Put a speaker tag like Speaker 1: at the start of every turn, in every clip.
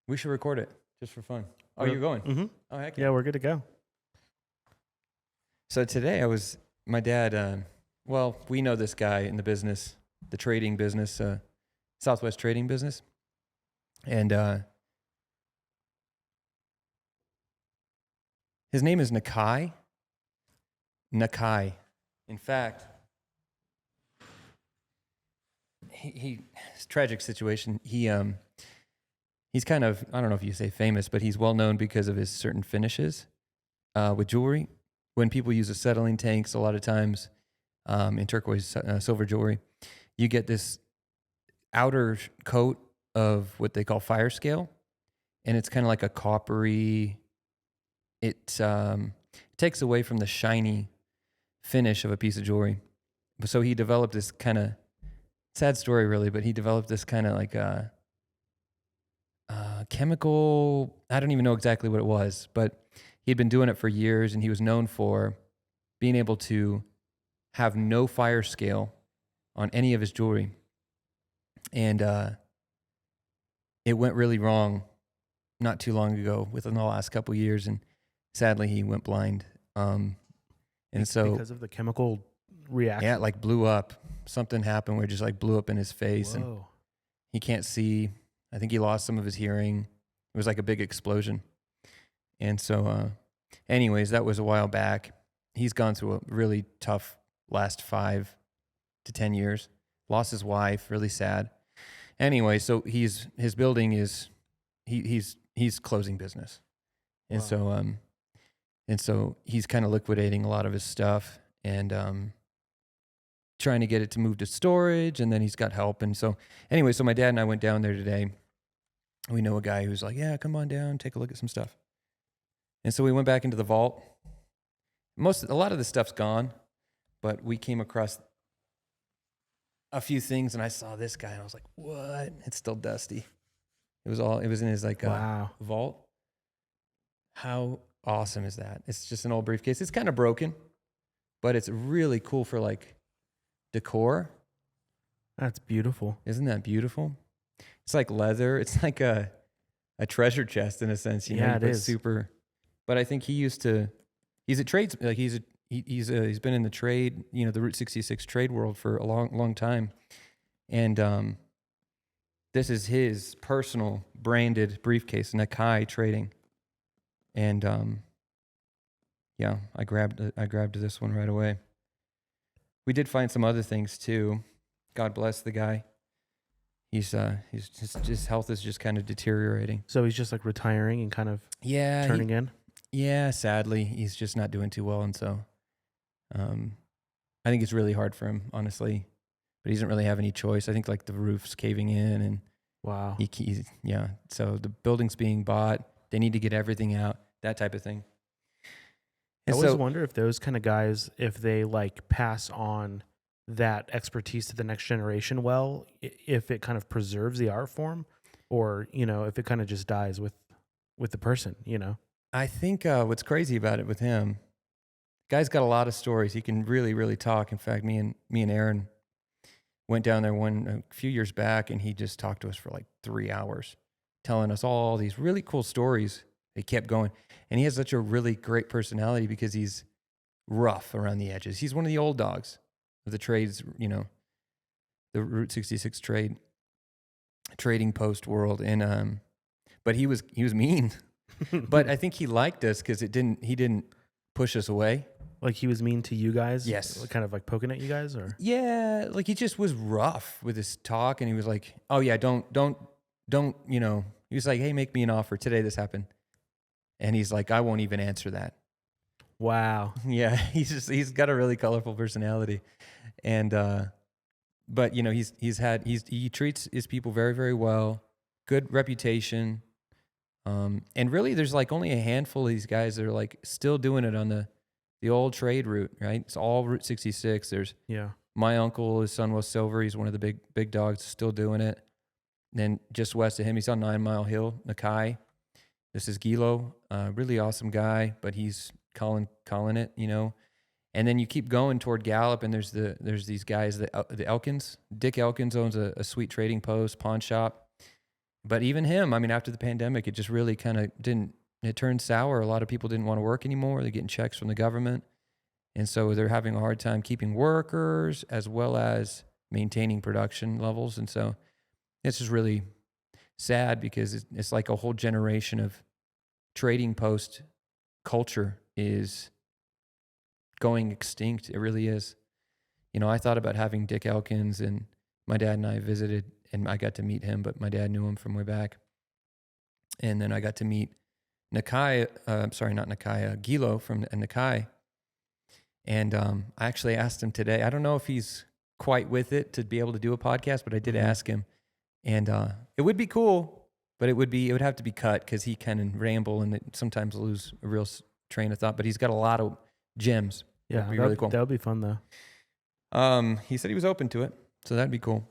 Speaker 1: We should record it just for fun. Oh, you're going?
Speaker 2: Mm-hmm.
Speaker 1: Oh, heck
Speaker 2: Yeah, we're good to go.
Speaker 1: So today my dad, well, we know this guy in the business, the trading business, Southwest trading business. And his name is Nakai. Nakai. In fact, it's a tragic situation. He's kind of, I don't know if you say famous, but he's well known because of his certain finishes with jewelry. When people use acetylene tanks, a lot of times in turquoise silver jewelry, you get this outer coat of what they call fire scale, and it's kind of like a coppery. It takes away from the shiny finish of a piece of jewelry. So he developed this kind of sad story, really, but he developed this kind of like a chemical. I don't even know exactly what it was, but he'd been doing it for years, and he was known for being able to have no fire scale on any of his jewelry. And it went really wrong not too long ago, within the last couple of years, and sadly he went blind. And so
Speaker 2: because of the chemical reaction.
Speaker 1: yeah, it like blew up. Something happened where it just like blew up in his face.
Speaker 2: Whoa.
Speaker 1: And he can't see. I think he lost some of his hearing. It was like a big explosion. And so, anyways, that was a while back. He's gone through a really tough last 5 to 10 years. Lost his wife, really sad. Anyway, so his building is he's closing business, and
Speaker 2: Wow.
Speaker 1: so he's kind of liquidating a lot of his stuff and trying to get it to move to storage, and then he's got help. And so anyway, so my dad and I went down there today. We know a guy who's like, yeah, come on down, take a look at some stuff. And so we went back into the vault. A lot of the stuff's gone, but we came across a few things, and I saw this guy, and I was like, what? It's still dusty. It was in his like
Speaker 2: Wow.
Speaker 1: vault. How awesome is that? It's just an old briefcase. It's kind of broken, but it's really cool for like decor.
Speaker 2: That's beautiful.
Speaker 1: Isn't that beautiful? It's like leather. It's like a treasure chest in a sense. You know,
Speaker 2: Yeah, it
Speaker 1: but
Speaker 2: is.
Speaker 1: super. But I think he's a trades, like he's been in the trade, you know, the Route 66 trade world for a long time. And this is his personal branded briefcase, Nakai Trading. And yeah, I grabbed this one right away. We did find some other things too. God bless the guy. His health is just kind of deteriorating.
Speaker 2: So he's just like retiring and kind of turning in.
Speaker 1: Yeah, sadly, he's just not doing too well, and so I think it's really hard for him, honestly. But he doesn't really have any choice. I think like the roof's caving in, and
Speaker 2: Wow.
Speaker 1: yeah. So the building's being bought. They need to get everything out, that type of thing.
Speaker 2: I
Speaker 1: And
Speaker 2: always
Speaker 1: so,
Speaker 2: wonder if those kind of guys, if they like pass on that expertise to the next generation, well, if it kind of preserves the art form, or if it kind of just dies with the person.
Speaker 1: I think what's crazy about it with him, guy's got a lot of stories. He can really, really talk. In fact, me and Aaron went down there a few years back, and he just talked to us for like 3 hours, telling us all these really cool stories. He kept going, and he has such a really great personality because he's rough around the edges. He's one of the old dogs of the trades, the Route 66 trading post world, and but he was mean. But I think he liked us because he didn't push us away.
Speaker 2: Like he was mean to you guys?
Speaker 1: Yes.
Speaker 2: Kind of like poking at you guys, or?
Speaker 1: Yeah, like he just was rough with his talk, and he was like, "Oh yeah, don't." He was like, "Hey, make me an offer today. This happened," and he's like, "I won't even answer that."
Speaker 2: Wow.
Speaker 1: Yeah, he's got a really colorful personality, and but he treats his people very, very well, good reputation. And really, there's like only a handful of these guys that are like still doing it on the old trade route, right? It's all Route 66. There's my uncle, his son was Silver. He's one of the big dogs, still doing it. Then just west of him, he's on 9 Mile Hill, Nakai. This is Gilo, really awesome guy, but he's calling it, And then you keep going toward Gallup, and there's these guys, the Elkins. Dick Elkins owns a sweet trading post, pawn shop. But even him, I mean, after the pandemic, it just really kind of it turned sour. A lot of people didn't want to work anymore. They're getting checks from the government. And so they're having a hard time keeping workers as well as maintaining production levels. And so it's just really sad because it's like a whole generation of trading post culture is going extinct. It really is. I thought about having Dick Elkins, and my dad and I visited, and I got to meet him, but my dad knew him from way back. And then I got to meet Nakai, not Nakai, Gilo from Nakai. And I actually asked him today. I don't know if he's quite with it to be able to do a podcast, but I did ask him. And it would be cool, but it would have to be cut because he kind of ramble and sometimes lose a real train of thought. But he's got a lot of gems.
Speaker 2: Yeah,
Speaker 1: be really cool.
Speaker 2: That would be fun though.
Speaker 1: He said he was open to it, so that'd be cool.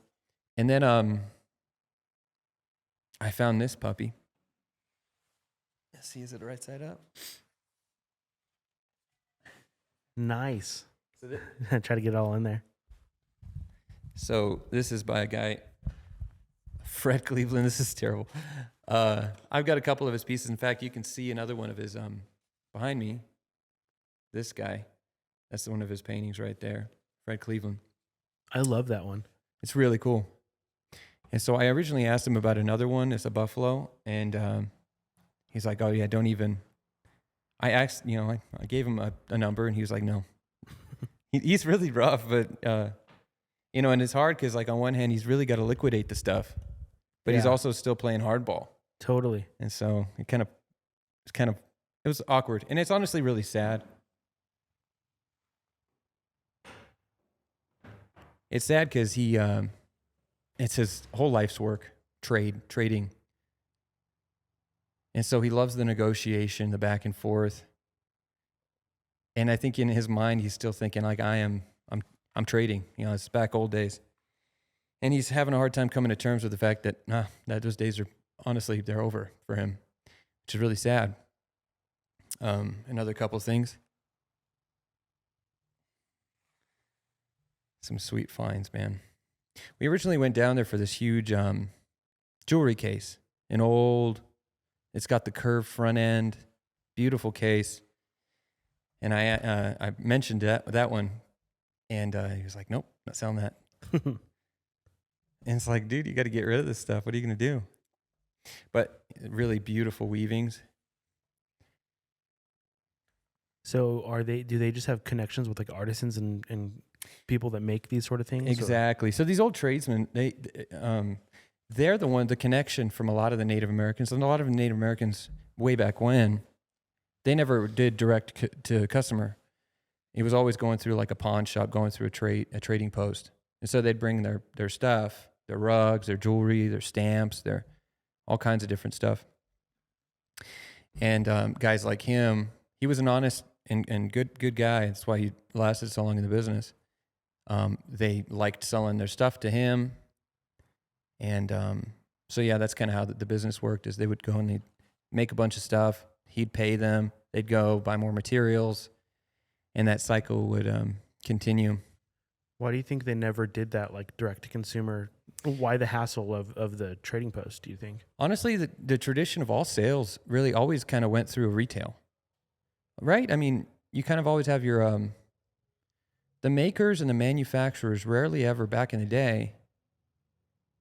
Speaker 1: And then I found this puppy. Let's see, is it the right side up?
Speaker 2: Nice.
Speaker 1: So
Speaker 2: Try to get it all in there.
Speaker 1: So this is by a guy, Fred Cleveland. This is terrible. I've got a couple of his pieces. In fact, you can see another one of his behind me. This guy, that's one of his paintings right there, Fred Cleveland. I
Speaker 2: love that one.
Speaker 1: It's really cool. And so I originally asked him about another one. It's a buffalo, and he's like, "Oh yeah, don't even." I asked, I gave him a number, and he was like, "No." He's really rough, but and it's hard because, like, on one hand, he's really got to liquidate the stuff, but he's also still playing hardball.
Speaker 2: Totally.
Speaker 1: And so it was awkward, and it's honestly really sad. It's sad because it's his whole life's work, trading. And so he loves the negotiation, the back and forth. And I think in his mind, he's still thinking like I'm trading. It's back old days. And he's having a hard time coming to terms with the fact that those days are, honestly, they're over for him, which is really sad. Another couple of things. Some sweet finds, man. We originally went down there for this huge jewelry case, it's got the curved front end, beautiful case. And I mentioned that one, and he was like, "Nope, not selling that." And it's like, dude, you got to get rid of this stuff. What are you going to do? But really beautiful weavings.
Speaker 2: So do they just have connections with like artisans and people that make these sort of things?
Speaker 1: Exactly. Or? So these old tradesmen, they're the connection from a lot of the Native Americans. And a lot of the Native Americans way back when, they never did direct to customer. It was always going through like a pawn shop, going through a trading post. And so they'd bring their stuff, their rugs, their jewelry, their stamps, their all kinds of different stuff. And guys like him, he was an honest and good guy. That's why he lasted so long in the business. They liked selling their stuff to him. And so, yeah, that's kind of how the business worked, is they would go and they'd make a bunch of stuff. He'd pay them. They'd go buy more materials. And that cycle would continue.
Speaker 2: Why do you think they never did that, like direct to consumer? Why the hassle of the trading post, do you think?
Speaker 1: Honestly, the tradition of all sales really always kind of went through retail, right? I mean, you kind of always have your, the makers and the manufacturers rarely ever back in the day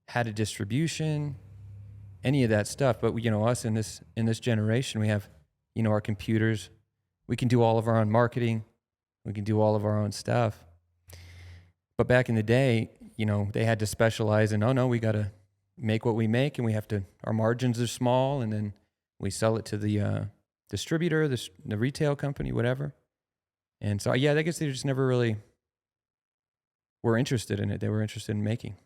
Speaker 1: had a distribution, any of that stuff. But, us in this generation, we have, our computers. We can do all of our own marketing. We can do all of our own stuff. But back in the day, they had to specialize in, we got to make what we make, and our margins are small, and then we sell it to the distributor, the retail company, whatever. And so, yeah, I guess they just never really were interested in it. They were interested in making.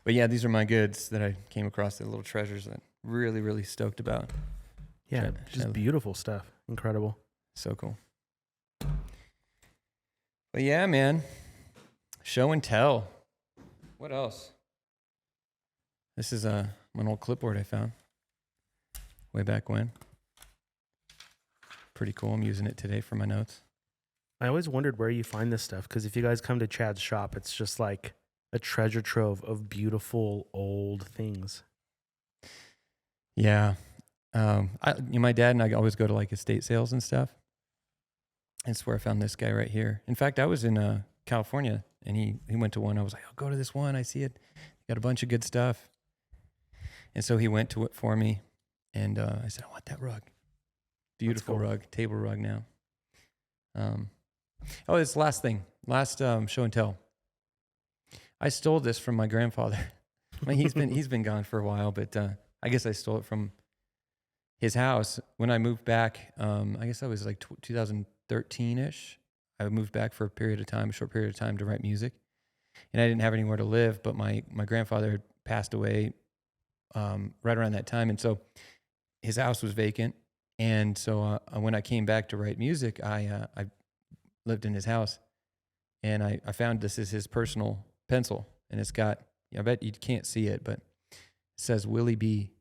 Speaker 1: But yeah, these are my goods that I came across, the little treasures that I'm really, really stoked about.
Speaker 2: Yeah, just beautiful stuff. Incredible. So cool.
Speaker 1: But yeah, man. Show and tell. What else? This is an old clipboard I found way back when. Pretty cool. I'm using it today for my notes.
Speaker 2: I always wondered where you find this stuff, because if you guys come to Chad's shop, it's just like a treasure trove of beautiful old things.
Speaker 1: Yeah. My dad and I always go to like estate sales and stuff. That's where I found this guy right here. In fact, I was in California and he went to one. I was like, I'll go to this one. I see it. Got a bunch of good stuff. And so he went to it for me. And I said, I want that rug. Beautiful rug, table rug now. This last thing, show and tell. I stole this from my grandfather. I mean, he's been gone for a while, but I guess I stole it from his house when I moved back. I guess that was like 2013-ish. I moved back for a short period of time to write music, and I didn't have anywhere to live. But my grandfather had passed away right around that time, and so his house was vacant. And so when I came back to write music, I lived in his house, and I found this is his personal pencil, and it's got, I bet you can't see it, but it says Willie B.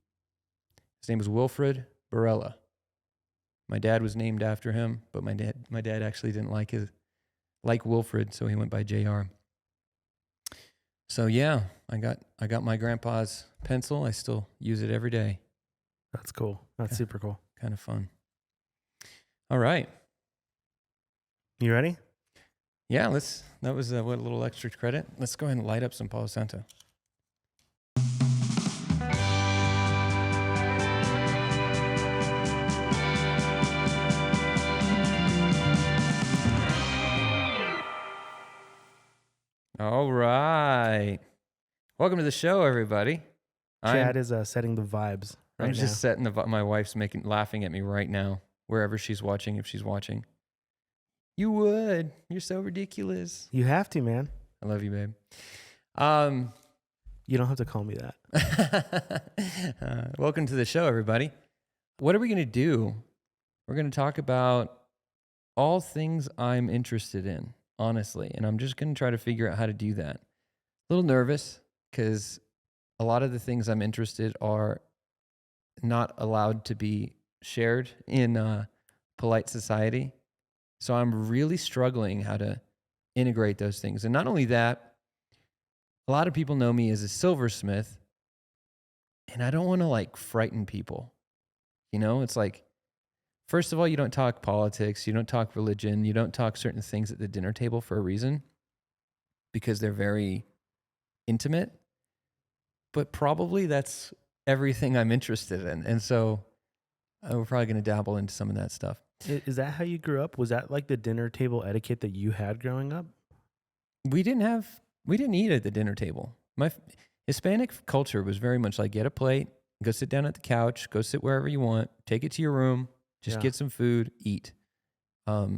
Speaker 1: His name was Wilfred Barela. My dad was named after him, but my dad actually didn't like Wilfred, so he went by JR. So yeah, I got my grandpa's pencil. I still use it every day.
Speaker 2: That's cool. That's super cool.
Speaker 1: Kind of fun. All right.
Speaker 2: You ready?
Speaker 1: Yeah, that was what a little extra credit. Let's go ahead and light up some Palo Santo. All right. Welcome to the show, everybody.
Speaker 2: Chad is setting the vibes right now.
Speaker 1: I'm just setting my wife's laughing at me right now, wherever she's watching, if she's watching. You would. You're so ridiculous.
Speaker 2: You have to, man.
Speaker 1: I love you, babe.
Speaker 2: You don't have to call me that.
Speaker 1: Welcome to the show, everybody. What are we going to do? We're going to talk about all things I'm interested in, honestly, and I'm just going to try to figure out how to do that. A little nervous because a lot of the things I'm interested are not allowed to be shared in polite society. So I'm really struggling how to integrate those things. And not only that, a lot of people know me as a silversmith, and I don't want to like frighten people. You know, it's like, first of all, you don't talk politics, you don't talk religion, you don't talk certain things at the dinner table for a reason, because they're very intimate. But probably that's everything I'm interested in. And so we're probably going to dabble into some of that stuff.
Speaker 2: Is that how you grew up? Was that like the dinner table etiquette that you had growing up?
Speaker 1: We didn't eat at the dinner table. My Hispanic culture was very much like, get a plate, go sit down at the couch, go sit wherever you want, take it to your room, just get some food, eat. Now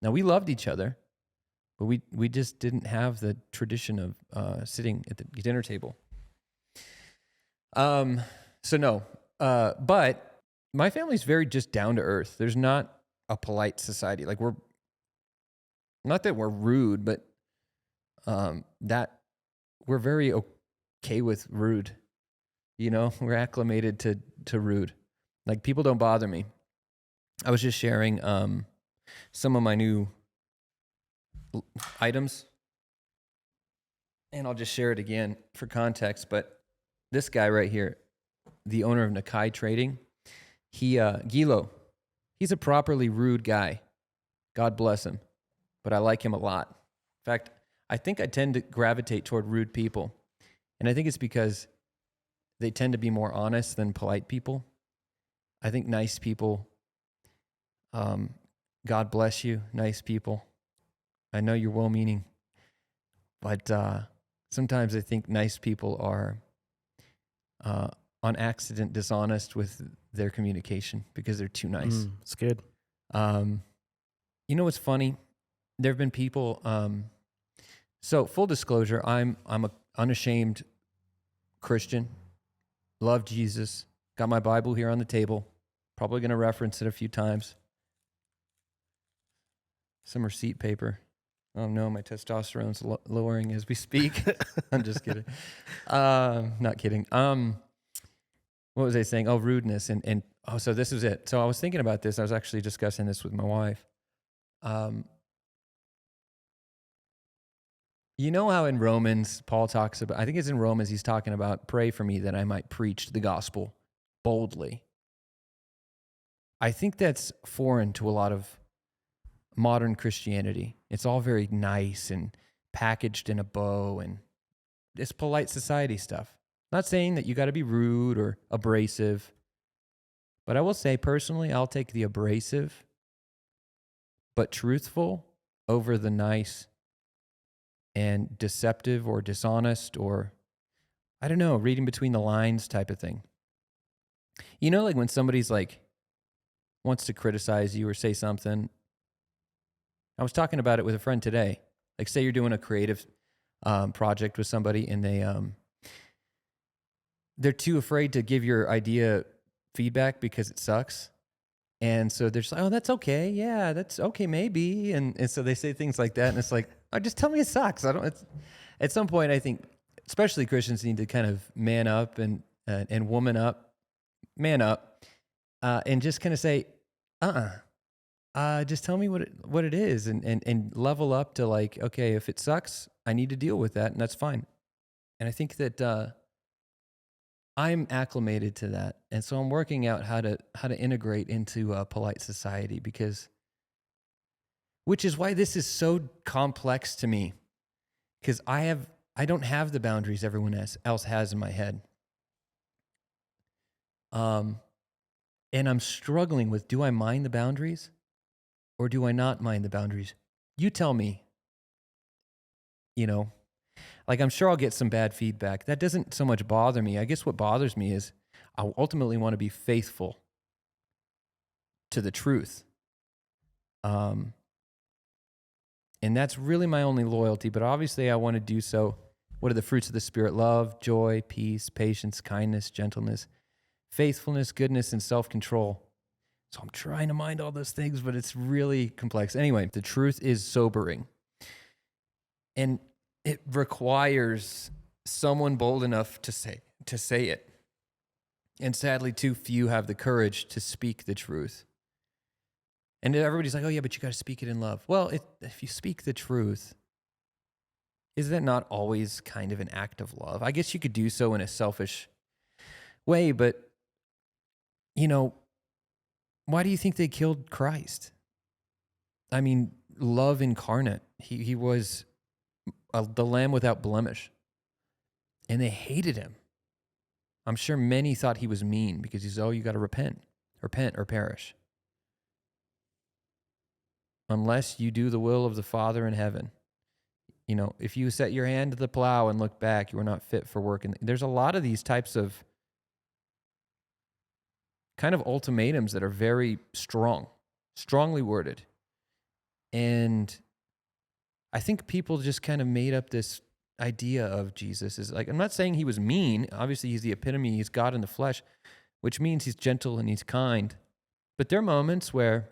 Speaker 1: we loved each other, but we just didn't have the tradition of sitting at the dinner table. So no, but my family's very just down to earth. There's not a polite society. Like not that we're rude, but that we're very okay with rude. You know, we're acclimated to rude. Like people don't bother me. I was just sharing some of my new items, and I'll just share it again for context. But this guy right here, the owner of Nakai Trading, Gilo, he's a properly rude guy. God bless him. But I like him a lot. In fact, I think I tend to gravitate toward rude people. And I think it's because they tend to be more honest than polite people. I think nice people, God bless you, nice people. I know you're well-meaning. But sometimes I think nice people are on accident dishonest with their communication because they're too nice.
Speaker 2: It's good.
Speaker 1: You know what's funny? There have been people. So full disclosure, I'm an unashamed Christian. Love Jesus. Got my Bible here on the table. Probably going to reference it a few times. Some receipt paper. Oh no, my testosterone's lowering as we speak. I'm just kidding. Not kidding. What was I saying? Oh, rudeness. And so this was it. So I was thinking about this. I was actually discussing this with my wife. You know how in Romans, Paul talks about, I think it's in Romans, he's talking about, pray for me that I might preach the gospel boldly. I think that's foreign to a lot of modern Christianity. It's all very nice and packaged in a bow, and it's polite society stuff. Not saying that you got to be rude or abrasive, but I will say personally, I'll take the abrasive but truthful over the nice and deceptive or dishonest or, I don't know, reading between the lines type of thing. You know, like when somebody's like wants to criticize you or say something. I was talking about it with a friend today. Like, say you're doing a creative project with somebody, and they're too afraid to give your idea feedback because it sucks. And so they're just like, oh, that's okay. Yeah, that's okay, maybe. And so they say things like that. And it's like, oh, just tell me it sucks. At some point, I think, especially Christians need to kind of man up and woman up, man up, and just kind of say, just tell me what it is, and level up to like, okay, if it sucks, I need to deal with that, and that's fine. And I think that I'm acclimated to that, and so I'm working out how to integrate into a polite society, which is why this is so complex to me, because I don't have the boundaries everyone else has in my head. And I'm struggling with, do I mind the boundaries or do I not mind the boundaries? You tell me. Like, I'm sure I'll get some bad feedback. That doesn't so much bother me. I guess what bothers me is I ultimately want to be faithful to the truth. And that's really my only loyalty, but obviously I want to do so. What are the fruits of the Spirit? Love, joy, peace, patience, kindness, gentleness, faithfulness, goodness, and self-control. So I'm trying to mind all those things, but it's really complex. Anyway, the truth is sobering. And it requires someone bold enough to say it. And sadly, too few have the courage to speak the truth. And everybody's like, oh yeah, but you got to speak it in love. Well, if you speak the truth, is that not always kind of an act of love? I guess you could do so in a selfish way, but why do you think they killed Christ? I mean, love incarnate. He was the Lamb without blemish. And they hated him. I'm sure many thought he was mean because he said, oh, you got to repent or perish. Unless you do the will of the Father in heaven. If you set your hand to the plow and look back, you are not fit for work. And there's a lot of these types of kind of ultimatums that are very strongly worded. And I think people just kind of made up this idea of Jesus is like, I'm not saying he was mean. Obviously, he's the epitome. He's God in the flesh, which means he's gentle and he's kind. But there are moments where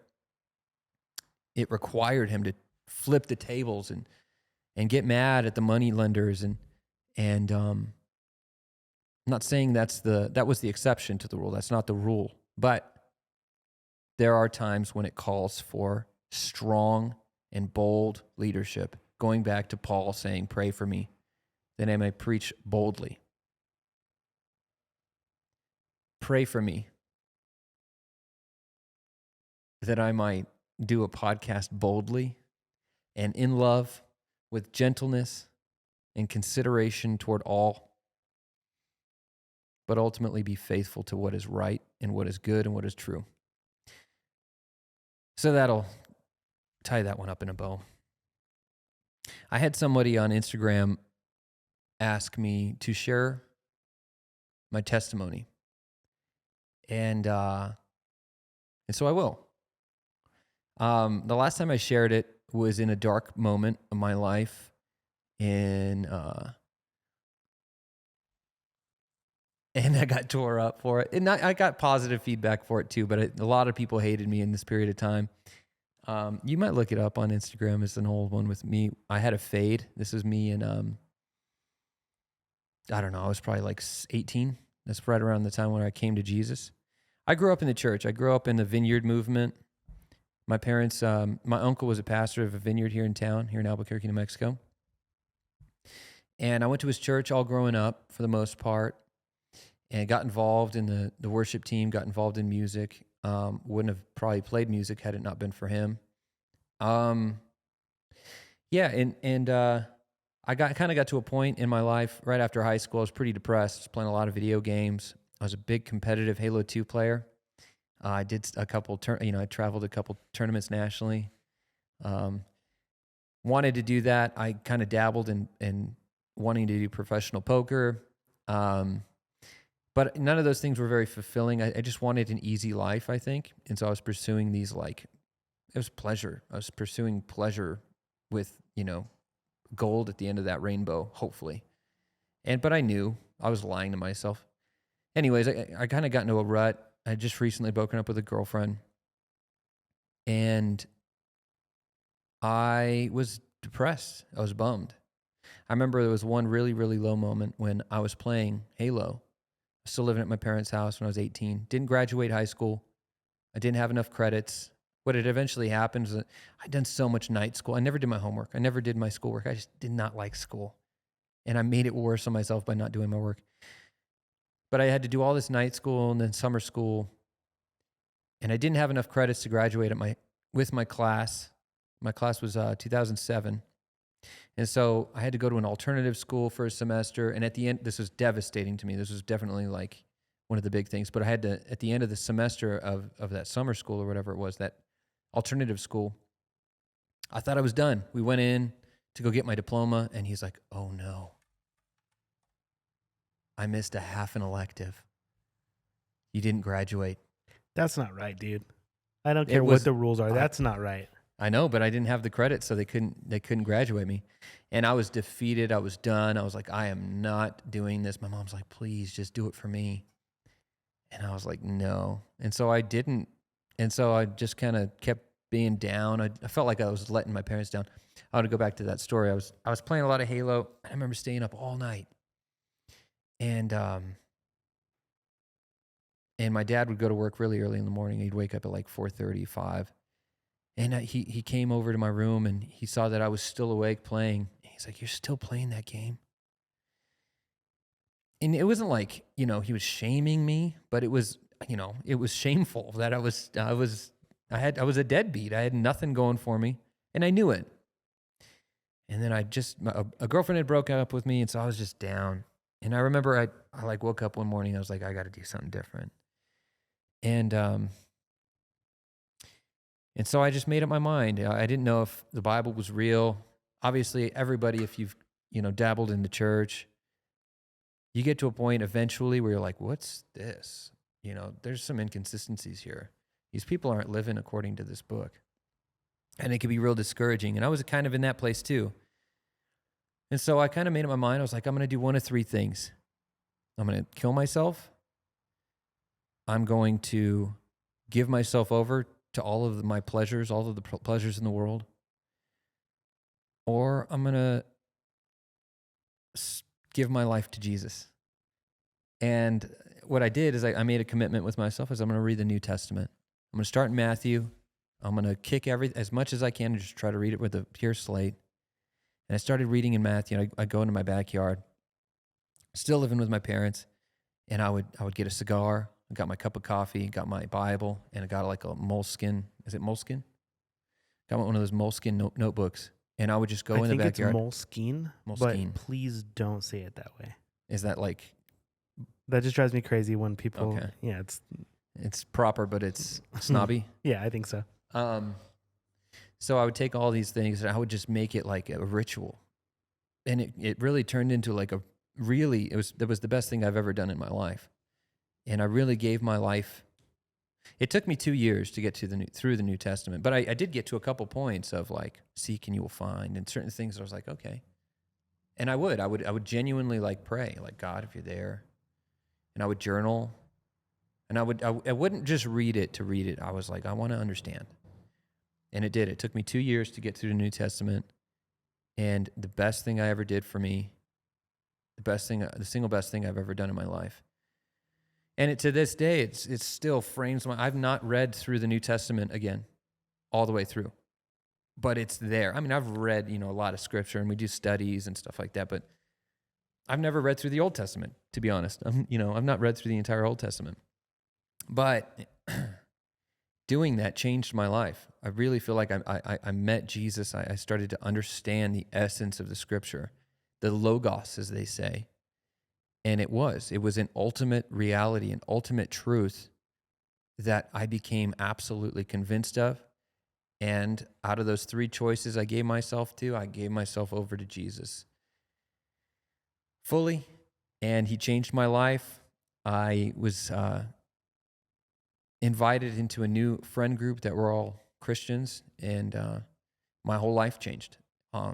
Speaker 1: it required him to flip the tables and get mad at the money lenders. And I'm not saying that was the exception to the rule. That's not the rule. But there are times when it calls for strong and bold leadership. Going back to Paul saying, pray for me, that I may preach boldly. Pray for me, that I might do a podcast boldly and in love, with gentleness and consideration toward all, but ultimately be faithful to what is right and what is good and what is true. So that'll tie that one up in a bow. I had somebody on Instagram ask me to share my testimony. And so I will. The last time I shared it was in a dark moment of my life and I got tore up for it. And I got positive feedback for it too, but a lot of people hated me in this period of time. You might look it up on Instagram. It's an old one with me. I had a fade. This is me in, I don't know, I was probably like 18. That's right around the time when I came to Jesus. I grew up in the church. I grew up in the vineyard movement. My parents, my uncle was a pastor of a vineyard here in town, here in Albuquerque, New Mexico. And I went to his church all growing up for the most part. and got involved in the worship team, got involved in music. Wouldn't have probably played music had it not been for him. Yeah, and I kind of got to a point in my life right after high school. I was pretty depressed. I was playing a lot of video games. I was a big competitive Halo 2 player. I did a couple, I traveled a couple tournaments nationally. Wanted to do that. I kind of dabbled in wanting to do professional poker. But none of those things were very fulfilling. I just wanted an easy life, I think. And so I was pursuing these it was pleasure. I was pursuing pleasure with, gold at the end of that rainbow, hopefully. But I knew I was lying to myself. Anyways, I kind of got into a rut. I had just recently broken up with a girlfriend. And I was depressed. I was bummed. I remember there was one really, really low moment when I was playing Halo. I was still living at my parents' house when I was 18. Didn't graduate high school. I didn't have enough credits. What had eventually happened is that I'd done so much night school. I never did my homework. I never did my schoolwork. I just did not like school. And I made it worse on myself by not doing my work. But I had to do all this night school and then summer school. And I didn't have enough credits to graduate with my class. My class was 2007. And so I had to go to an alternative school for a semester. And at the end, this was devastating to me. This was definitely like one of the big things. But I had to, at the end of the semester of that summer school or whatever it was, that alternative school, I thought I was done. We went in to go get my diploma, and he's like, "Oh no, I missed a half an elective. You didn't graduate."
Speaker 2: That's not right, dude. I don't care what the rules are. That's not right.
Speaker 1: I know, but I didn't have the credit, so they couldn't graduate me. And I was defeated. I was done. I was like, I am not doing this. My mom's like, please just do it for me. And I was like, no. And so I didn't. And so I just kind of kept being down. I felt like I was letting my parents down. I want to go back to that story. I was playing a lot of Halo. I remember staying up all night. And my dad would go to work really early in the morning. He'd wake up at like 4:30, 5. And he came over to my room and he saw that I was still awake playing. He's like, "You're still playing that game?" And it wasn't like, he was shaming me, but it was, it was shameful that I was a deadbeat. I had nothing going for me, and I knew it. And then a girlfriend had broken up with me, and so I was just down. And I remember I like woke up one morning, I was like, I got to do something different. And so I just made up my mind. I didn't know if the Bible was real. Obviously, everybody, if you've, dabbled in the church, you get to a point eventually where you're like, what's this? There's some inconsistencies here. These people aren't living according to this book. And it can be real discouraging. And I was kind of in that place too. And so I kind of made up my mind. I was like, I'm going to do one of three things. I'm going to kill myself. I'm going to give myself over to all of my pleasures, all of the pleasures in the world. Or I'm going to give my life to Jesus. And what I did is I made a commitment with myself is I'm going to read the New Testament. I'm going to start in Matthew. I'm going to kick as much as I can and just try to read it with a pure slate. And I started reading in Matthew. I go into my backyard, still living with my parents, and I would get a cigar. I got my cup of coffee, got my Bible, and I got like a moleskin. Is it moleskin? Got one of those moleskin notebooks. And I would just go in the backyard.
Speaker 2: I think it's moleskine, but please don't say it that way.
Speaker 1: Is that like...
Speaker 2: That just drives me crazy when people...
Speaker 1: Okay.
Speaker 2: Yeah,
Speaker 1: it's proper, but it's snobby.
Speaker 2: Yeah, I think so.
Speaker 1: So I would take all these things and I would just make it like a ritual. And it really turned into like it was the best thing I've ever done in my life. And I really gave my life. It took me 2 years to get through the New Testament, but I did get to a couple points of like, seek and you will find, and certain things that I was like, okay. And I would genuinely like pray, like, God, if you're there. And I would journal, and I wouldn't just read it to read it. I was like, I want to understand. And it did. It took me 2 years to get through the New Testament. And the best thing I ever did for me, the single best thing I've ever done in my life. And to this day, it still frames I've not read through the New Testament again, all the way through. But it's there. I mean, I've read, a lot of scripture, and we do studies and stuff like that, but I've never read through the Old Testament, to be honest. I've not read through the entire Old Testament. But doing that changed my life. I really feel like I met Jesus. I started to understand the essence of the Scripture, the Logos, as they say. And it was an ultimate reality, an ultimate truth that I became absolutely convinced of. And out of those three choices I gave myself to, I gave myself over to Jesus fully. And he changed my life. I was invited into a new friend group that were all Christians, and my whole life changed. I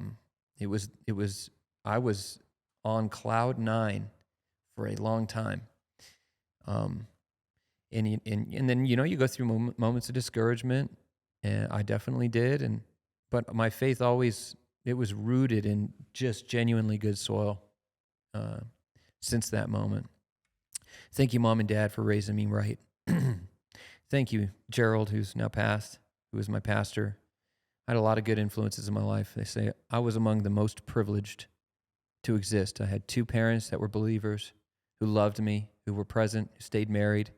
Speaker 1: was on cloud nine for a long time. And then, you go through moments of discouragement, and I definitely did. But my faith it was rooted in just genuinely good soil since that moment. Thank you, Mom and Dad, for raising me right. Thank you, Gerald, who's now passed, who was my pastor. I had a lot of good influences in my life. They say I was among the most privileged to exist. I had two parents that were believers, who loved me, who were present, who stayed married.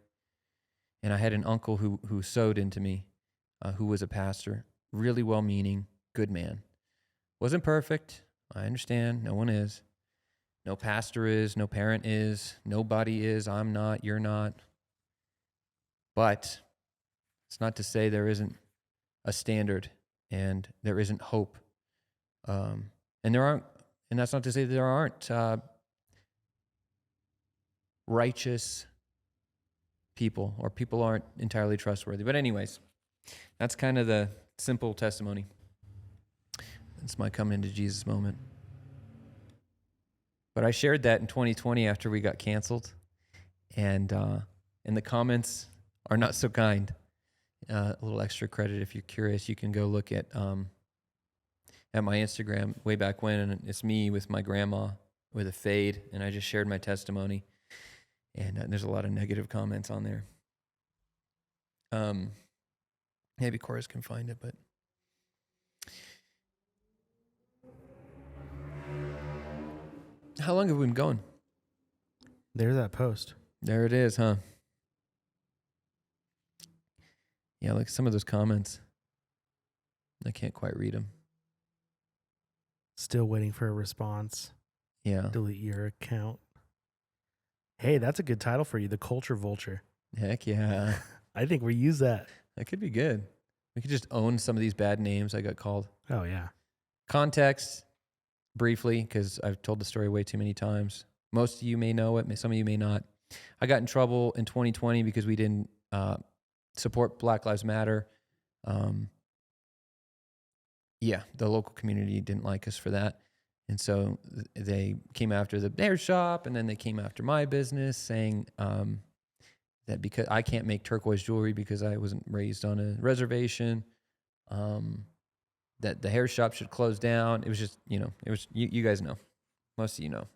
Speaker 1: And I had an uncle who sowed into me, who was a pastor, really well-meaning, good man. Wasn't perfect. I understand. No one is. No pastor is. No parent is. Nobody is. I'm not. You're not. But it's not to say there isn't a standard and there isn't hope. And that's not to say there aren't righteous people, or people aren't entirely trustworthy. But anyways, that's kind of the simple testimony. That's my coming into Jesus moment. But I shared that in 2020 after we got canceled, and the comments are not so kind. A little extra credit, if you're curious, you can go look at my Instagram way back when, and it's me with my grandma with a fade, and I just shared my testimony. And there's a lot of negative comments on there. Maybe Chorus can find it, but how long have we been going?
Speaker 2: There's that post.
Speaker 1: There it is, huh? Yeah, like some of those comments, I can't quite read them.
Speaker 2: Still waiting for a response.
Speaker 1: Yeah.
Speaker 2: Delete your account. Hey, that's a good title for you, The Culture Vulture.
Speaker 1: Heck yeah.
Speaker 2: I think we use that.
Speaker 1: That could be good. We could just own some of these bad names I got called.
Speaker 2: Oh, yeah.
Speaker 1: Context, briefly, because I've told the story way too many times. Most of you may know it. Some of you may not. I got in trouble in 2020 because we didn't support Black Lives Matter. The local community didn't like us for that. And so they came after the hair shop, and then they came after my business, saying that because I can't make turquoise jewelry because I wasn't raised on a reservation, that the hair shop should close down. It was just, you guys know. Most of you know.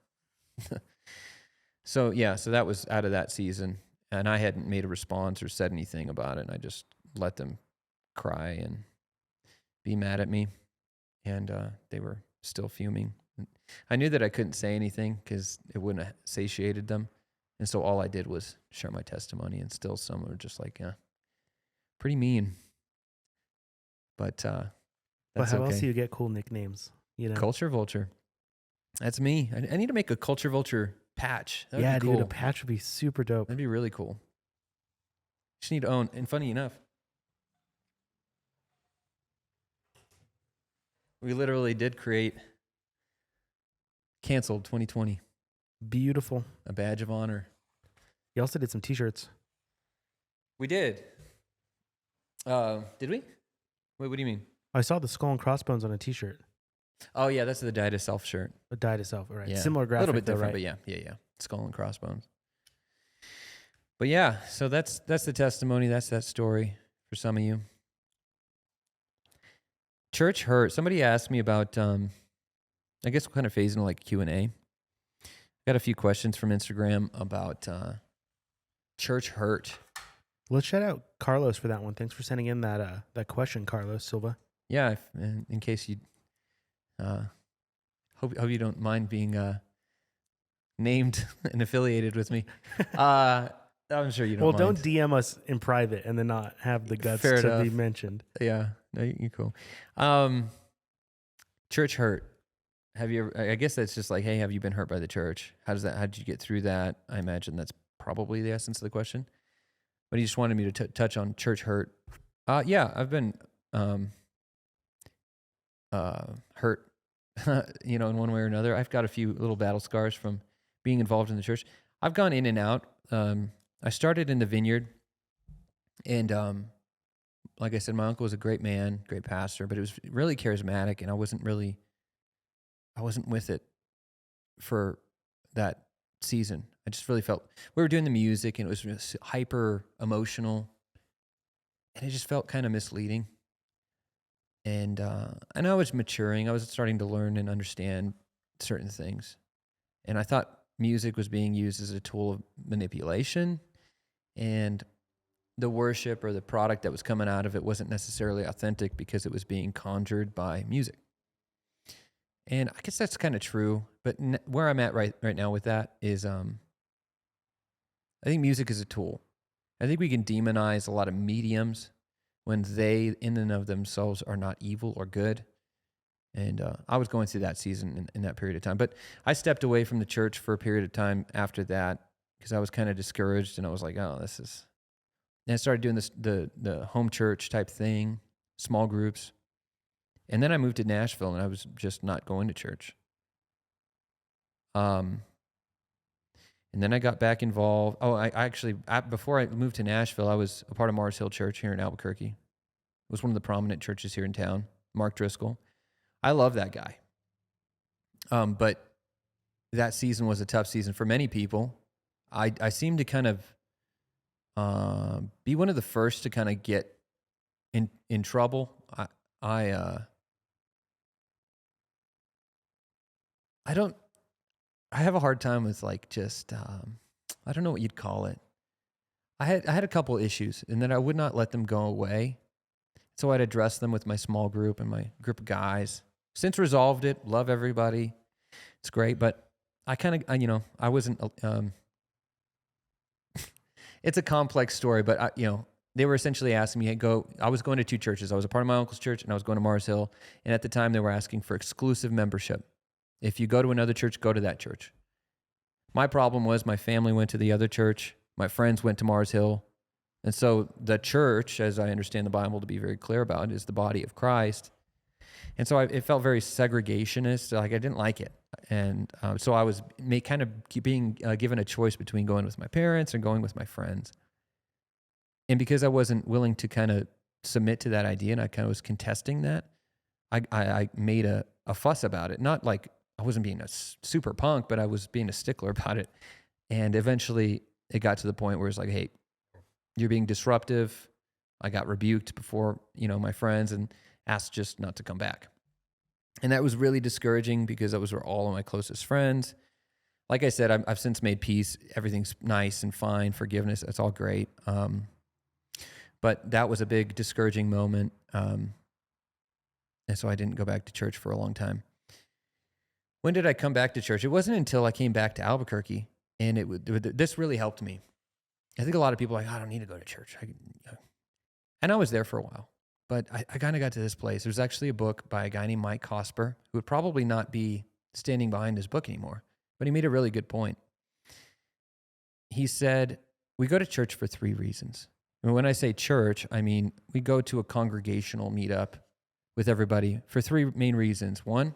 Speaker 1: So that was out of that season. And I hadn't made a response or said anything about it. And I just let them cry and be mad at me. And they were still fuming. I knew that I couldn't say anything because it wouldn't have satiated them. And so all I did was share my testimony, and still some were just like, yeah, pretty mean. But that's
Speaker 2: how
Speaker 1: okay.
Speaker 2: else do you get cool nicknames?
Speaker 1: Culture Vulture. That's me. I need to make a Culture Vulture patch. That would be cool.
Speaker 2: Dude, a patch would be super dope.
Speaker 1: That'd be really cool. Just need to own. And funny enough, we literally did create Canceled 2020.
Speaker 2: Beautiful.
Speaker 1: A badge of honor.
Speaker 2: You also did some t-shirts.
Speaker 1: We did. Did we? Wait, what do you mean?
Speaker 2: I saw the skull and crossbones on a t-shirt.
Speaker 1: Oh, yeah, that's the Die to Self shirt.
Speaker 2: A Die to Self, right?
Speaker 1: Yeah.
Speaker 2: Similar graphic,
Speaker 1: a little bit different,
Speaker 2: right?
Speaker 1: but yeah. Skull and crossbones. But yeah, so that's the testimony. That's that story for some of you. Church hurt. Somebody asked me about, I guess we'll kind of phase into like Q&A. Got a few questions from Instagram about church hurt.
Speaker 2: Let's shout out Carlos for that one. Thanks for sending in that question, Carlos Silva.
Speaker 1: Yeah, in case you hope you don't mind being named and affiliated with me. I'm sure you don't
Speaker 2: Well,
Speaker 1: mind.
Speaker 2: don't DM us in private and then not have the guts
Speaker 1: Fair
Speaker 2: to
Speaker 1: enough.
Speaker 2: be mentioned.
Speaker 1: Yeah, no, you're cool. Church hurt. Have you ever, I guess that's just like, hey, have you been hurt by the church? How did you get through that? I imagine that's probably the essence of the question. But he just wanted me to touch on church hurt. Yeah, I've been hurt, in one way or another. I've got a few little battle scars from being involved in the church. I've gone in and out. I started in the vineyard, and like I said, my uncle was a great man, great pastor, but it was really charismatic, and I wasn't with it for that season. I just really felt we were doing the music, and it was just hyper emotional, and it just felt kind of misleading. And I was maturing. I was starting to learn and understand certain things, and I thought music was being used as a tool of manipulation, and the worship or the product that was coming out of it wasn't necessarily authentic because it was being conjured by music. And I guess that's kind of true, but where I'm at right now with that is I think music is a tool. I think we can demonize a lot of mediums when they in and of themselves are not evil or good. And I was going through that season in that period of time. But I stepped away from the church for a period of time after that because I was kind of discouraged, and I was like, oh, this is... And I started doing this the home church type thing, small groups. And then I moved to Nashville, and I was just not going to church. And then I got back involved. Oh, before I moved to Nashville, I was a part of Mars Hill Church here in Albuquerque. It was one of the prominent churches here in town, Mark Driscoll. I love that guy. But that season was a tough season for many people. I seemed to kind of be one of the first to kind of get in trouble. I have a hard time with like just I don't know what you'd call it. I had a couple issues, and then I would not let them go away. So I'd address them with my small group and my group of guys. Since resolved it, love everybody. It's great, but I kind of I wasn't it's a complex story, but they were essentially asking me to go. I was going to two churches. I was a part of my uncle's church, and I was going to Mars Hill. And at the time, they were asking for exclusive membership. If you go to another church, go to that church. My problem was my family went to the other church. My friends went to Mars Hill. And so the church, as I understand the Bible to be very clear about, is the body of Christ. And so it felt very segregationist. Like I didn't like it. And so I was kind of being given a choice between going with my parents and going with my friends. And because I wasn't willing to kind of submit to that idea, and I kind of was contesting that, I made a fuss about it. Not like I wasn't being a super punk, but I was being a stickler about it. And eventually it got to the point where it's like, hey, you're being disruptive. I got rebuked before, my friends, and asked just not to come back. And that was really discouraging because those were all of my closest friends. Like I said, I've since made peace. Everything's nice and fine. Forgiveness, that's all great. But that was a big discouraging moment. And so I didn't go back to church for a long time. When did I come back to church? It wasn't until I came back to Albuquerque, and this really helped me. I think a lot of people are like, I don't need to go to church. And I was there for a while, but I kind of got to this place. There's actually a book by a guy named Mike Cosper, who would probably not be standing behind his book anymore, but he made a really good point. He said, we go to church for 3 reasons. And when I say church, I mean we go to a congregational meetup with everybody for 3 main reasons. 1,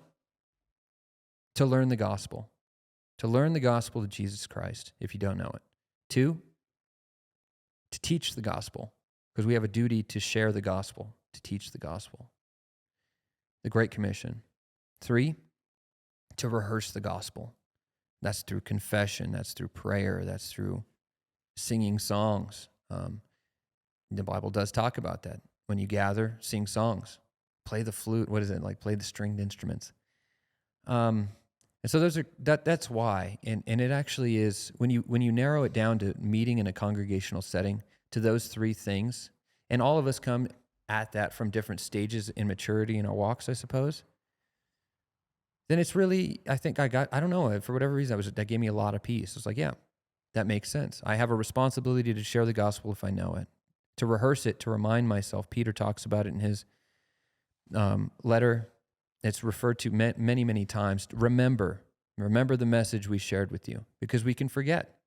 Speaker 1: to learn the gospel. To learn the gospel of Jesus Christ, if you don't know it. 2, to teach the gospel, because we have a duty to share the gospel, to teach the gospel. The Great Commission. 3, to rehearse the gospel. That's through confession. That's through prayer. That's through singing songs. The Bible does talk about that. When you gather, sing songs. Play the flute. What is it? Like play the stringed instruments. And so that's why. And it actually is, when you narrow it down to meeting in a congregational setting, to those 3 things, and all of us come at that from different stages in maturity in our walks, I suppose. then it's really, I think I don't know, for whatever reason, that gave me a lot of peace. It's like, yeah, that makes sense. I have a responsibility to share the gospel if I know it, to rehearse it, to remind myself. Peter talks about it in his letter. It's referred to many, many times. Remember the message we shared with you, because we can forget.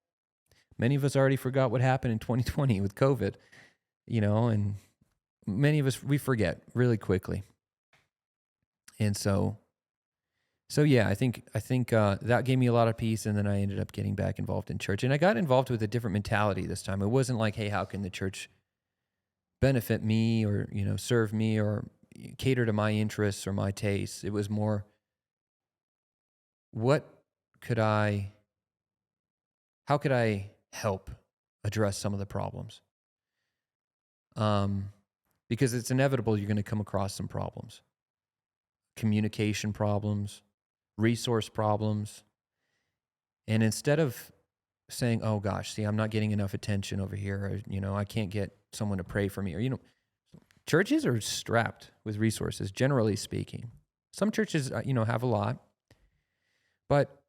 Speaker 1: Many of us already forgot what happened in 2020 with COVID, and many of us, we forget really quickly. And so yeah, I think that gave me a lot of peace, and then I ended up getting back involved in church. And I got involved with a different mentality this time. It wasn't like, hey, how can the church benefit me or, serve me or cater to my interests or my tastes? It was more, how could I help address some of the problems? Because it's inevitable you're going to come across some problems. Communication problems, resource problems. And instead of saying, oh gosh, see, I'm not getting enough attention over here, or, I can't get someone to pray for me, or, churches are strapped with resources, generally speaking. Some churches, have a lot, but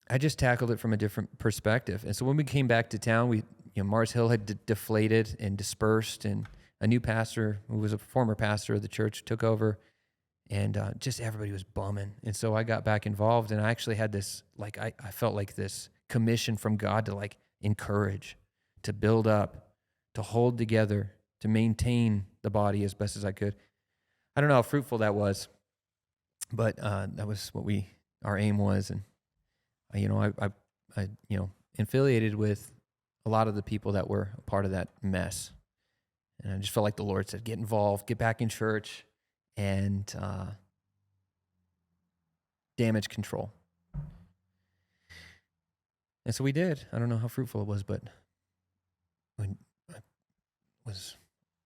Speaker 1: I just tackled it from a different perspective. And so when we came back to town, Mars Hill had deflated and dispersed, and a new pastor, who was a former pastor of the church, took over, and just everybody was bumming. And so I got back involved, and I actually had this, I felt like this commission from God to encourage, to build up, to hold together, to maintain the body as best as I could. I don't know how fruitful that was, but that was what our aim was. And I affiliated with a lot of the people that were a part of that mess. And I just felt like the Lord said, get involved, get back in church, and damage control. And so we did. I don't know how fruitful it was, but when I was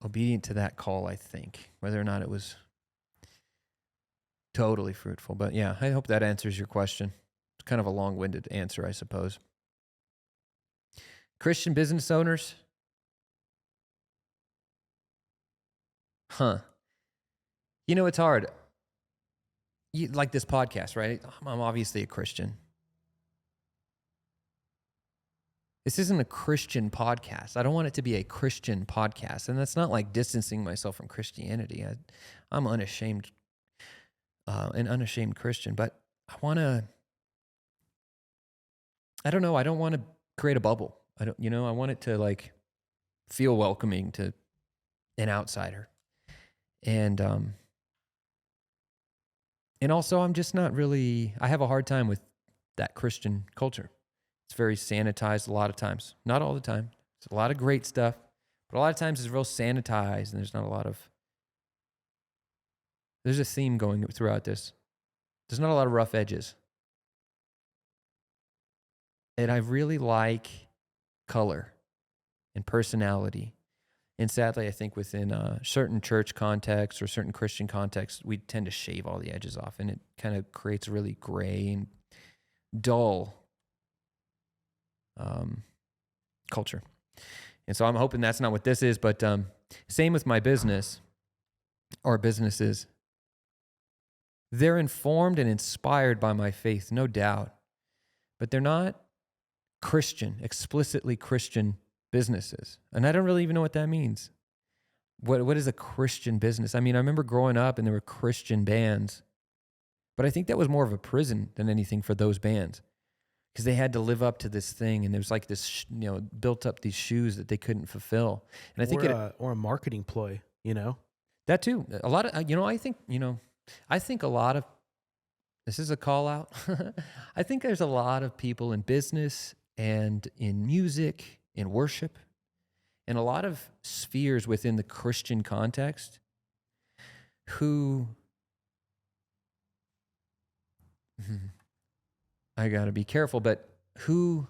Speaker 1: obedient to that call, I think, whether or not it was totally fruitful. But yeah, I hope that answers your question. It's kind of a long-winded answer, I suppose. Christian business owners? It's hard. Like this podcast, right? I'm obviously a Christian. This isn't a Christian podcast. I don't want it to be a Christian podcast. And that's not like distancing myself from Christianity. I'm unashamed, an unashamed Christian. But I don't know. I don't want to create a bubble. I want it to feel welcoming to an outsider. And also I'm just not really, I have a hard time with that Christian culture. It's very sanitized a lot of times. Not all the time. It's a lot of great stuff, but a lot of times it's real sanitized, and there's not a lot of, there's a theme going throughout this. There's not a lot of rough edges. And I really like color and personality. And sadly, I think within certain church contexts or certain Christian contexts, we tend to shave all the edges off, and it kind of creates a really gray and dull culture. And so I'm hoping that's not what this is, but same with my business or businesses. They're informed and inspired by my faith, no doubt, but they're not Christian, explicitly Christian businesses. And I don't really even know what that means. What is a Christian business? I mean, I remember growing up and there were Christian bands, but I think that was more of a prison than anything for those bands, because they had to live up to this thing, and there was like this, built up these shoes that they couldn't fulfill. And I think
Speaker 2: or a marketing ploy,
Speaker 1: that too. A lot of, I think a lot of, this is a call out. I think there's a lot of people in business and in music, in worship, and a lot of spheres within the Christian context who, I got to be careful, but who,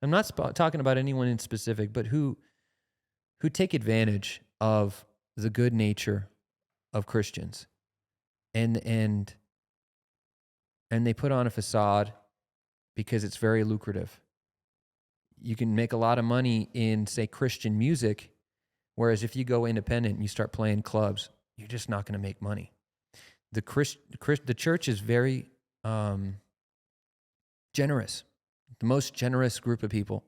Speaker 1: I'm not talking about anyone in specific, but who take advantage of the good nature of Christians, and they put on a facade because it's very lucrative. You can make a lot of money in, say, Christian music, whereas if you go independent and you start playing clubs, you're just not going to make money. the church is very generous, the most generous group of people.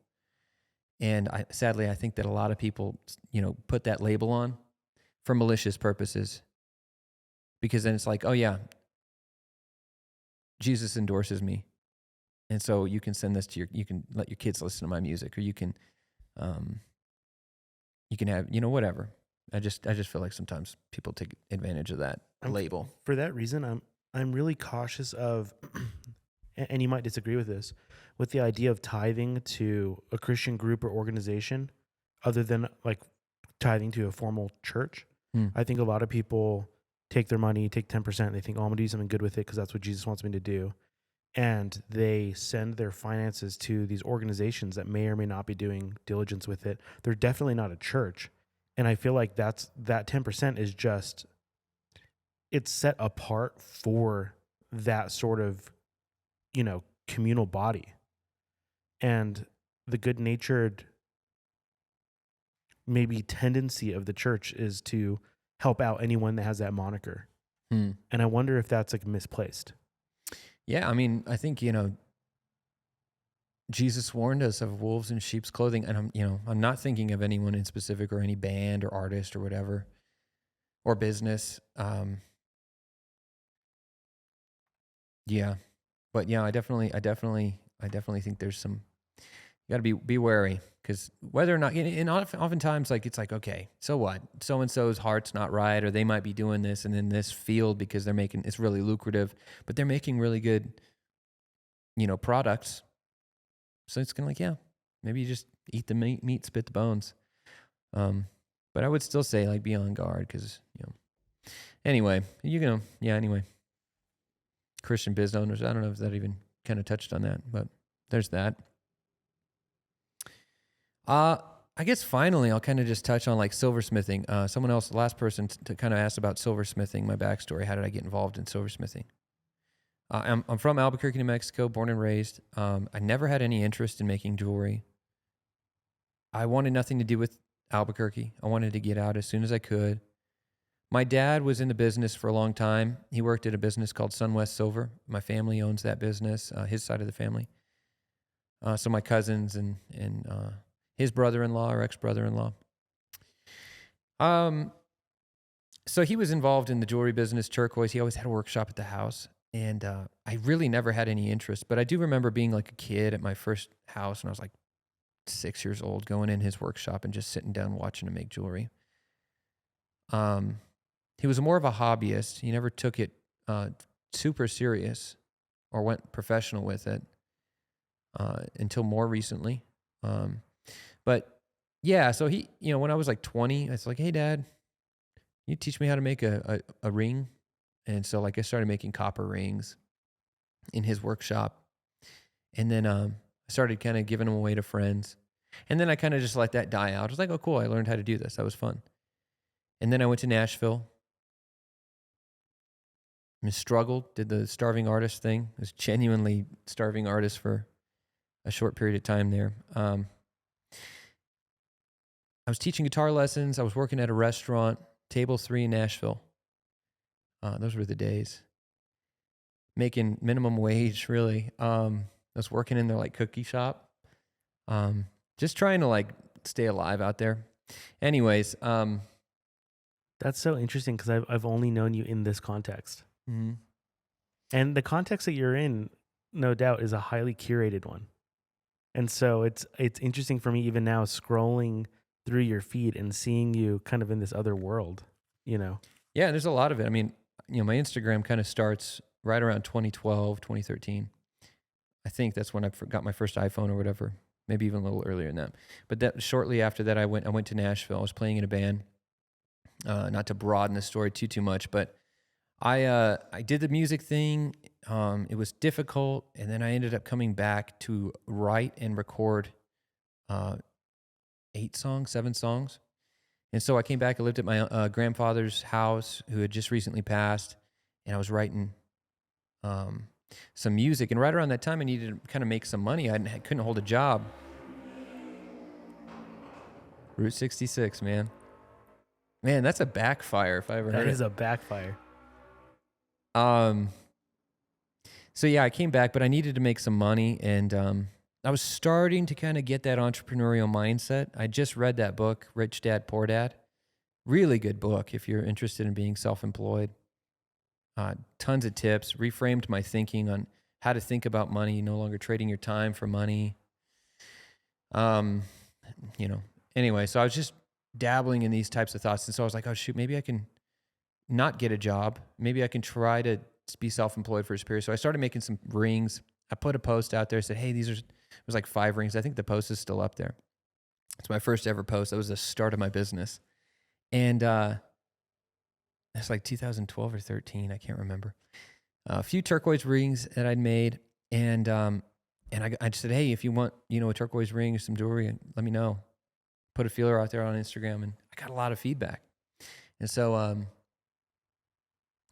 Speaker 1: And sadly, I think that a lot of people, put that label on for malicious purposes, because then it's like, oh yeah, Jesus endorses me. And so you can send this you can let your kids listen to my music, or you can have, whatever. I just feel like sometimes people take advantage of that label.
Speaker 2: For that reason, I'm really cautious of, and you might disagree with this, with the idea of tithing to a Christian group or organization, other than like tithing to a formal church. I think a lot of people take their money, take 10%, they think, oh, I'm going to do something good with it because that's what Jesus wants me to do. And they send their finances to these organizations that may or may not be doing diligence with it. They're definitely not a church. And I feel like that 10% is just, it's set apart for that sort of, communal body. And the good-natured maybe tendency of the church is to help out anyone that has that moniker. And I wonder if that's like misplaced.
Speaker 1: Yeah, I mean, I think, Jesus warned us of wolves in sheep's clothing, and I'm not thinking of anyone in specific, or any band or artist or whatever, or business. Yeah, but yeah, I definitely think there's some. You got to be wary, because whether or not, and oftentimes, like, it's like, okay, so what? So and so's heart's not right, or they might be doing this and in this field because it's really lucrative, but they're making really good, products. So it's kind of like, yeah, maybe you just eat the meat, spit the bones. But I would still say, like, be on guard, because anyway, anyway, Christian biz owners. I don't know if that even kind of touched on that, but there's that. I guess finally I'll kind of just touch on like silversmithing. Someone else, the last person to kind of ask about silversmithing, my backstory. How did I get involved in silversmithing? I'm from Albuquerque, New Mexico, born and raised. I never had any interest in making jewelry. I wanted nothing to do with Albuquerque. I wanted to get out as soon as I could. My dad was in the business for a long time. He worked at a business called SunWest Silver. My family owns that business, his side of the family. So my cousins and his brother-in-law or ex-brother-in-law. So he was involved in the jewelry business, turquoise. He always had a workshop at the house. And I really never had any interest. But I do remember being like a kid at my first house when I was like 6 years old, going in his workshop and just sitting down watching him make jewelry. He was more of a hobbyist. He never took it super serious or went professional with it until more recently. But yeah, so he, when I was like 20, I was like, hey, Dad, you teach me how to make a ring? And so like I started making copper rings in his workshop. And then I started kind of giving them away to friends. And then I kind of just let that die out. I was like, oh, cool, I learned how to do this. That was fun. And then I went to Nashville. I struggled, did the starving artist thing. I was genuinely starving artist for a short period of time there. I was teaching guitar lessons. I was working at a restaurant, Table 3 in Nashville. Those were the days. Making minimum wage, really. I was working in their like cookie shop. Just trying to like stay alive out there. Anyways.
Speaker 2: That's so interesting, because I've only known you in this context.
Speaker 1: Mm-hmm.
Speaker 2: And the context that you're in, no doubt, is a highly curated one. And so it's interesting for me even now scrolling through your feed and seeing you kind of in this other world, Yeah,
Speaker 1: there's a lot of it. I mean, my Instagram kind of starts right around 2012, 2013. I think that's when I got my first iPhone or whatever, maybe even a little earlier than that. But that shortly after that, I went to Nashville. I was playing in a band. Not to broaden the story too much, but I did the music thing. It was difficult, and then I ended up coming back to write and record 7 songs. And so I came back. I lived at my grandfather's house, who had just recently passed, and I was writing some music. And right around that time, I needed to kind of make some money. I couldn't hold a job. Route 66, man. Man, that's a backfire if I ever heard it.
Speaker 2: That is a backfire.
Speaker 1: So yeah, I came back, but I needed to make some money, and I was starting to kind of get that entrepreneurial mindset. I just read that book, Rich Dad, Poor Dad. Really good book if you're interested in being self-employed. Tons of tips, reframed my thinking on how to think about money, no longer trading your time for money. Anyway, so I was just dabbling in these types of thoughts. And so I was like, oh shoot, maybe I can not get a job. Maybe I can try to be self-employed for a period. So I started making some rings. I put a post out there, said, hey, it was like 5 rings. I think the post is still up there. It's my first ever post. That was the start of my business. And it's like 2012 or 13. I can't remember. A few turquoise rings that I'd made. And I just said, hey, if you want, a turquoise ring or some jewelry, let me know. Put a feeler out there on Instagram. And I got a lot of feedback. And so I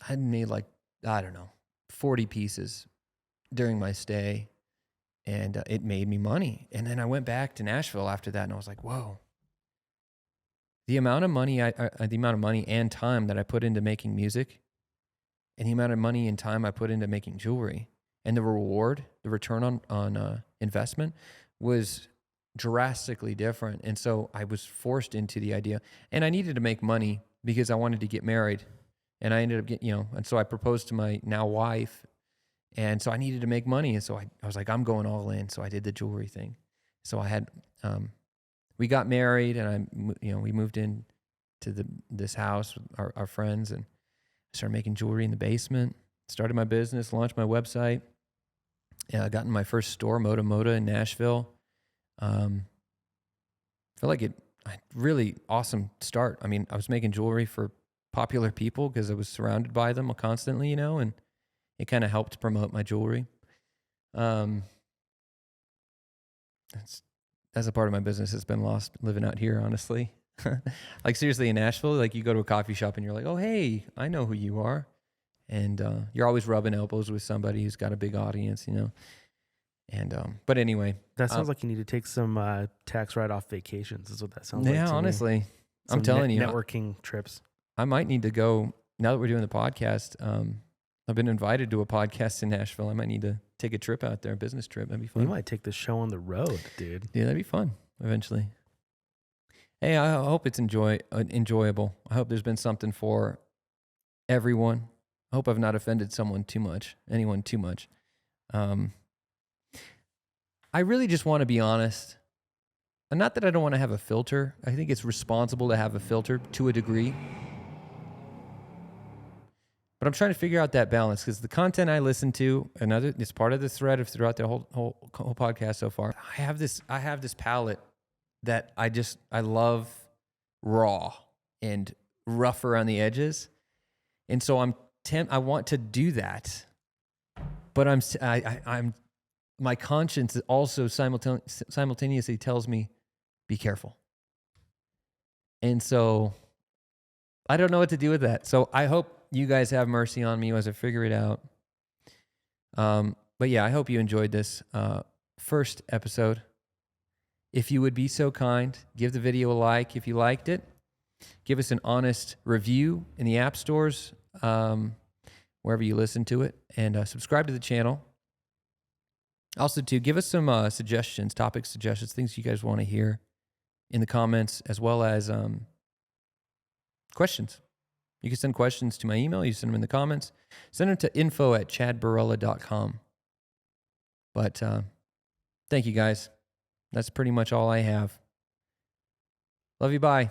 Speaker 1: had made 40 pieces during my stay. And it made me money. And then I went back to Nashville after that, and I was like, whoa. The amount of money and time that I put into making music, and the amount of money and time I put into making jewelry, and the return on investment was drastically different. And so I was forced into the idea, and I needed to make money because I wanted to get married. And I ended up getting, and so I proposed to my now wife. And so I needed to make money. And so I was like, I'm going all in. So I did the jewelry thing. So I had, we got married, and we moved in to this house with our friends, and I started making jewelry in the basement, started my business, launched my website. I got in my first store, Moda in Nashville. Felt like a really awesome start. I mean, I was making jewelry for popular people because I was surrounded by them constantly, and it kind of helped promote my jewelry. That's a part of my business that's been lost living out here, honestly. Like seriously, in Nashville, like you go to a coffee shop and you're like, oh, hey, I know who you are. And you're always rubbing elbows with somebody who's got a big audience, And but anyway.
Speaker 2: That sounds like you need to take some tax write-off vacations is what that sounds like to
Speaker 1: honestly.
Speaker 2: me.
Speaker 1: I'm telling you.
Speaker 2: Networking trips.
Speaker 1: I might need to go, now that we're doing the podcast, I've been invited to a podcast in Nashville. I might need to take a trip out there, a business trip. That'd be fun.
Speaker 2: We might take the show on the road, dude.
Speaker 1: Yeah, that'd be fun eventually. Hey, I hope it's enjoyable. I hope there's been something for everyone. I hope I've not offended anyone too much. I really just want to be honest. And not that I don't want to have a filter. I think it's responsible to have a filter to a degree. But I'm trying to figure out that balance, because the content I listen to, it's part of the thread of throughout the whole podcast so far. I have this palette that I love raw and rough around the edges, and so I want to do that, but I'm my conscience also simultaneously tells me, be careful, and so I don't know what to do with that. So I hope you guys have mercy on me as I figure it out. But yeah, I hope you enjoyed this first episode. If you would be so kind, give the video a like if you liked it. Give us an honest review in the app stores, wherever you listen to it, and subscribe to the channel. Also, too, give us some suggestions, topic suggestions, things you guys want to hear in the comments, as well as questions. You can send questions to my email. You send them in the comments. Send them to info@chadbarela.com. But thank you, guys. That's pretty much all I have. Love you. Bye.